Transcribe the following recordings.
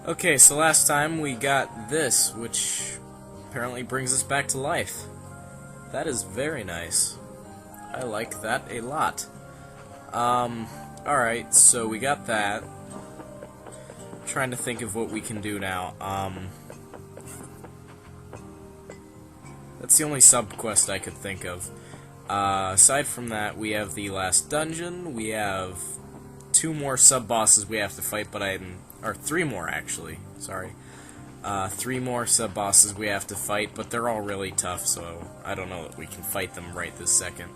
Okay, so last time we got this, which apparently brings us back to life. That is very nice. I like that a lot. Alright, so we got that. Trying to think of what we can do now. That's the only sub-quest I could think of. Aside from that, we have the last dungeon, we have 2 more sub-bosses we have to fight, or 3 more, actually, sorry. 3 more sub-bosses we have to fight, but they're all really tough, so I don't know that we can fight them right this second.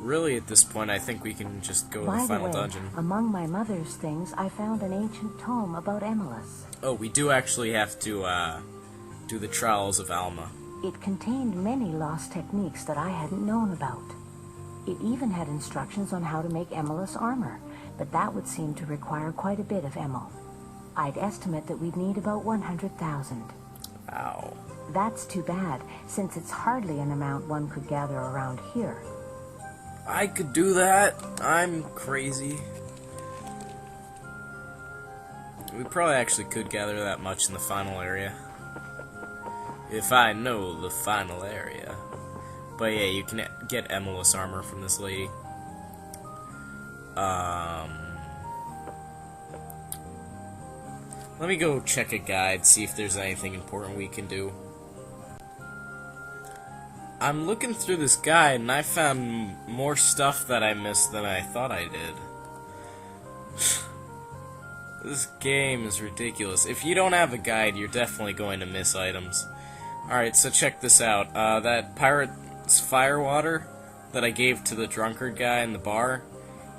Really, at this point, I think we can just go to the final dungeon. Among my mother's things, I found an ancient tome about Emilus. Oh, we do actually have to, do the Trials of Alma. It contained many lost techniques that I hadn't known about. It even had instructions on how to make Emilus armor, but that would seem to require quite a bit of Emil. I'd estimate that we'd need about 100,000. Ow. That's too bad, since it's hardly an amount one could gather around here. I could do that. I'm crazy. We probably actually could gather that much in the final area. If I know the final area. But yeah, you can get Emilus armor from this lady. Let me go check a guide, see if there's anything important we can do. I'm looking through this guide, and I found more stuff that I missed than I thought I did. This game is ridiculous. If you don't have a guide, you're definitely going to miss items. Alright, so check this out. That pirate's firewater that I gave to the drunkard guy in the bar,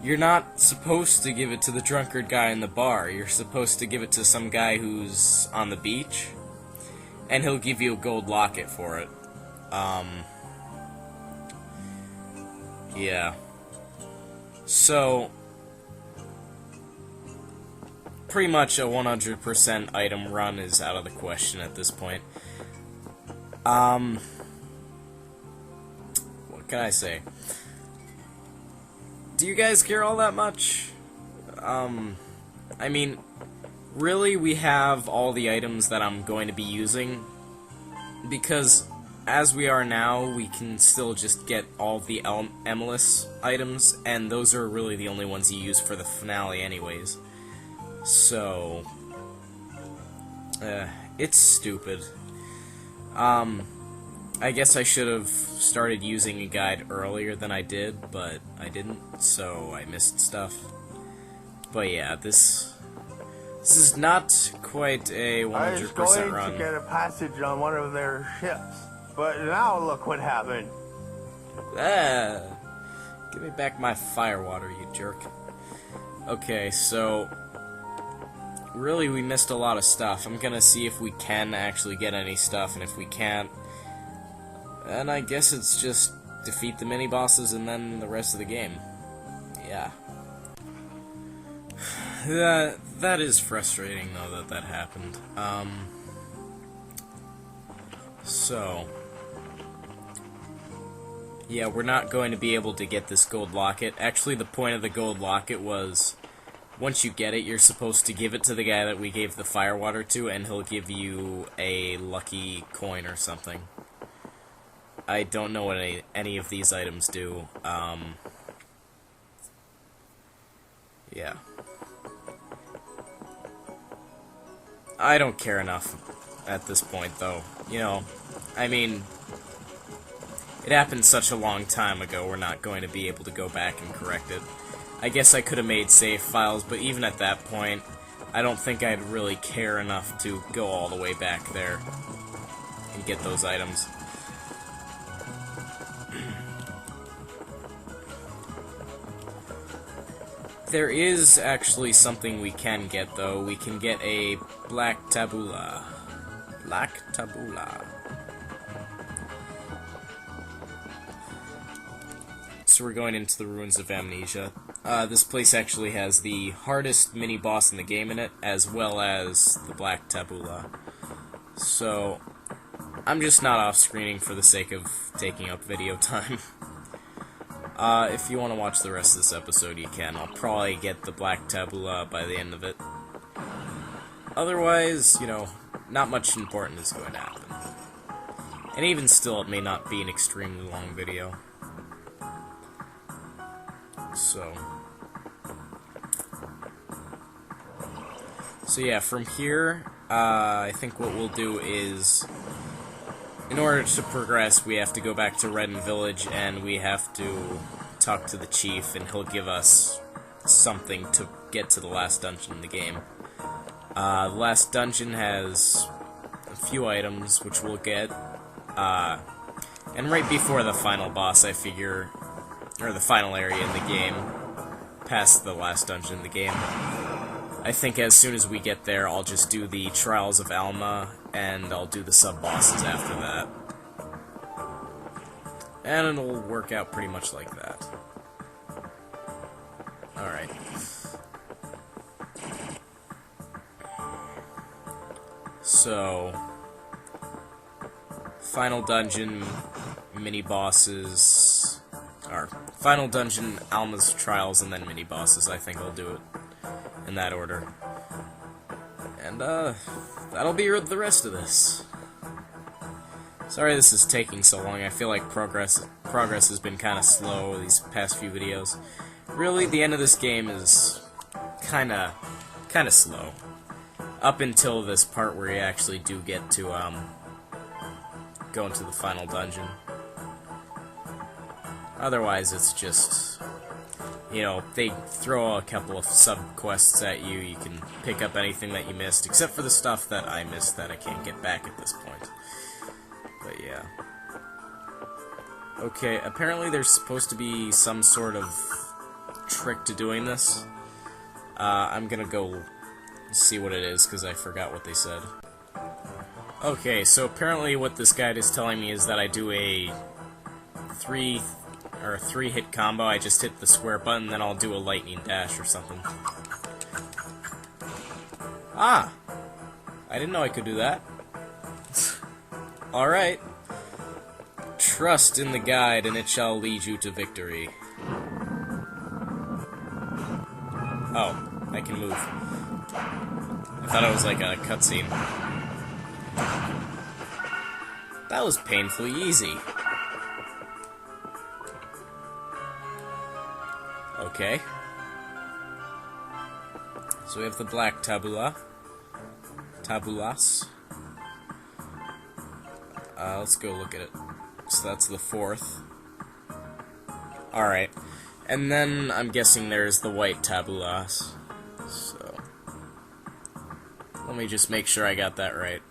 you're not supposed to give it to the drunkard guy in the bar. You're supposed to give it to some guy who's on the beach, and he'll give you a gold locket for it. Yeah. So, pretty much a 100% item run is out of the question at this point. What can I say? Do you guys care all that much? I mean, really, we have all the items that I'm going to be using, because as we are now, we can still just get all the Emilus items, and those are really the only ones you use for the finale anyways. So, it's stupid. I guess I should have started using a guide earlier than I did, but I didn't, so I missed stuff. But yeah, this is not quite a 100% run. I was going to get a passage on one of their ships, but now look what happened. Give me back my firewater, you jerk. Okay, so really we missed a lot of stuff. I'm gonna see if we can actually get any stuff, and if we can't, and I guess it's just defeat the mini-bosses and then the rest of the game. Yeah. That is frustrating, though, that happened. So, yeah, we're not going to be able to get this gold locket. Actually, the point of the gold locket was, once you get it, you're supposed to give it to the guy that we gave the firewater to, and he'll give you a lucky coin or something. I don't know what any of these items do. Yeah. I don't care enough at this point, though. You know, I mean, it happened such a long time ago, we're not going to be able to go back and correct it. I guess I could have made save files, but even at that point, I don't think I'd really care enough to go all the way back there and get those items. There is actually something we can get, though. We can get a black tabula. Black tabula. So we're going into the Ruins of Amnesia. This place actually has the hardest mini-boss in the game in it, as well as the black tabula. So, I'm just not off-screening for the sake of taking up video time. If you want to watch the rest of this episode, you can. I'll probably get the black tabula by the end of it. otherwise, you know, not much important is going to happen. And even still, it may not be an extremely long video. So yeah, from here, I think what we'll do is, in order to progress, we have to go back to Redden Village, and we have to talk to the chief, and he'll give us something to get to the last dungeon in the game. The last dungeon has a few items, which we'll get, and right before the final boss, I figure, or the final area in the game, past the last dungeon in the game, I think as soon as we get there, I'll just do the Trials of Alma, and I'll do the sub-bosses after that. And it'll work out pretty much like that. Alright. So, final dungeon, mini-bosses, or final dungeon, Alma's Trials, and then mini-bosses. I think I'll do it in that order. And, that'll be the rest of this. Sorry this is taking so long. I feel like progress has been kind of slow these past few videos. Really, the end of this game is kind of slow. Up until this part where you actually do get to, go into the final dungeon. Otherwise, it's just, you know, they throw a couple of sub-quests at you. You can pick up anything that you missed, except for the stuff that I missed that I can't get back at this point. But yeah. Okay, apparently there's supposed to be some sort of trick to doing this. I'm gonna go see what it is, because I forgot what they said. Okay, so apparently what this guide is telling me is that I do a three-hit combo. I just hit the square button, then I'll do a lightning dash or something. Ah! I didn't know I could do that. Alright. Trust in the guide, and it shall lead you to victory. Oh, I can move. I thought it was like a cutscene. That was painfully easy. Okay. So we have the black tabula. Tabulas. Let's go look at it. So that's the fourth. Alright. And then I'm guessing there's the white tabulas. So let me just make sure I got that right.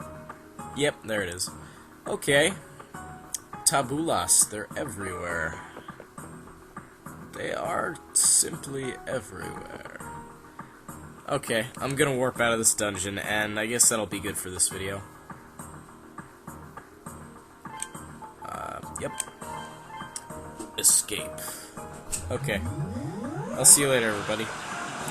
Yep, there it is. Okay. Tabulas, they're everywhere. They are simply everywhere. Okay, I'm gonna warp out of this dungeon, and I guess that'll be good for this video. Yep. Escape. Okay. I'll see you later, everybody.